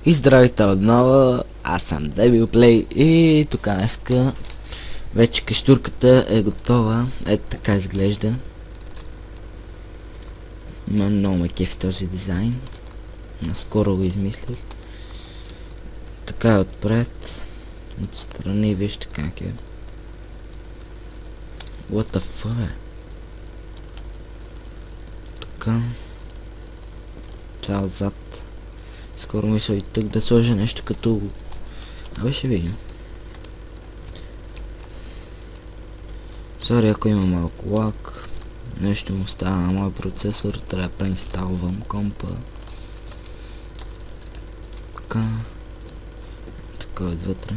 И здравейте отново, аз съм Devil Play и тук днеска вече каштурката е готова. Ето така изглежда. Има много ме кефи този дизайн. Наскоро го измислих. Така е отпред. Отстрани вижте как е. What the fuck е? Така. Това е отзад. Скоро мисля и тук да сложа нещо като... Абе ще видим. Сори ако има малко лак. Нещо му става на моя процесор. Трябва да преинсталвам компа. Така. Така отвътре.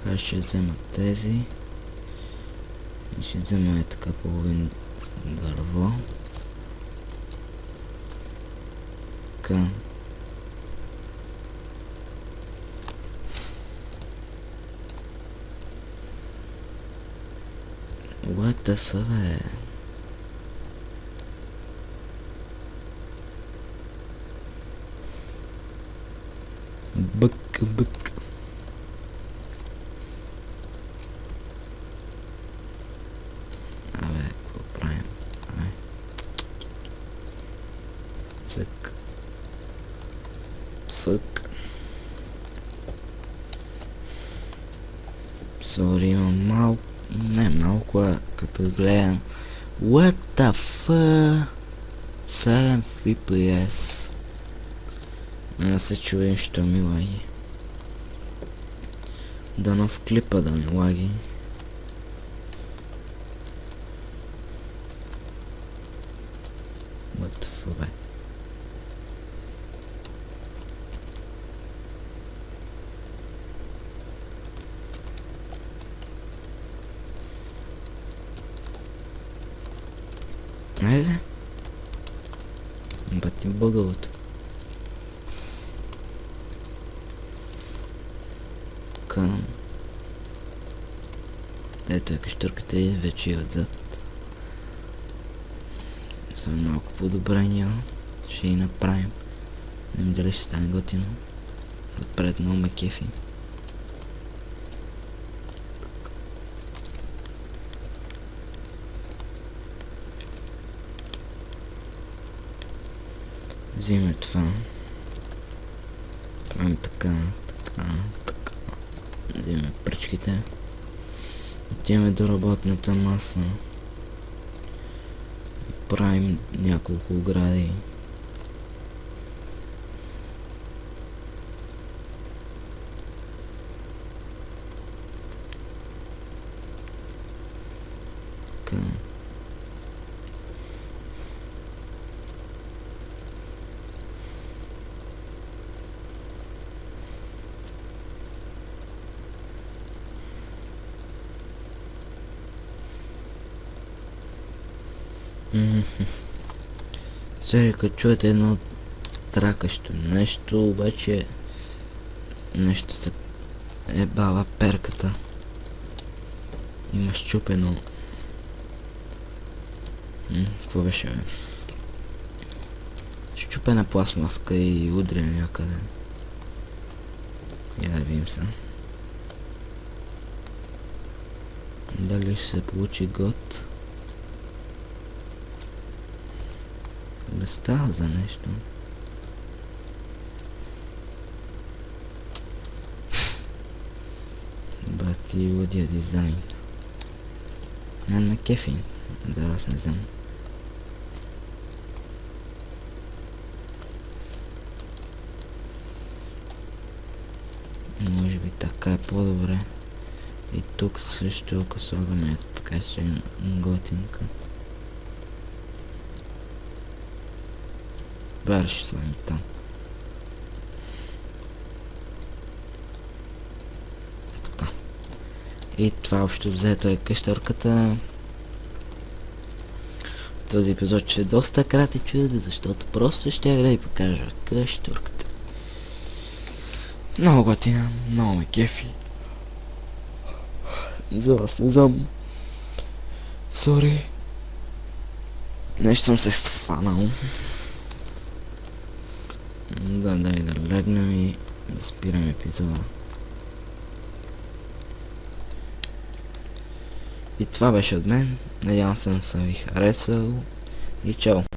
Така ще взема тези. И ще взема така половин дърво. Така. What the fuck, бе? Бък. Абе, какво правим? Абе. Сък. Сори, имам малко... Не малко, а като гледам... What the fuck? 7 FPS. Не се чуем, що ми лаги. Дано в клипа да не лаги. What the fuck, бе? Айде. Бати бъгълото. Към... Ето е каштурката и вече е отзад. Са малко подобрения. Ще и направим. Не ми дали ще стане готино. Отпред много ме кефи. Взимаме това. Правим така. Взимаме пръчките. Отиваме до работната маса. И правим няколко огради. Така. Сори, като чуете едно тракащо нещо, обаче нещо се ебава перката. Има щупено. Какво беше, бе? Щупена пластмаска и удряне някъде. Я да видим сега. Дали ще се получи год? Не става за нещо. Бати лудия дизайн. Мен ме кефи. Да, аз не знам. Може би така е по-добре. И тук също ако слагаме така ще е готинка. Бар ще слагаме там. Така. И това общо взето е къщарката. Този епизод ще е доста кратичък, защото просто ще да ви покажа къщурката. Много готина, много ме кефи. За вас не знам. Сори. Нещо съм се схванал. Дай да легнем и да спирам епизода. И това беше от мен. Надявам се да съм ви харесал. И чао!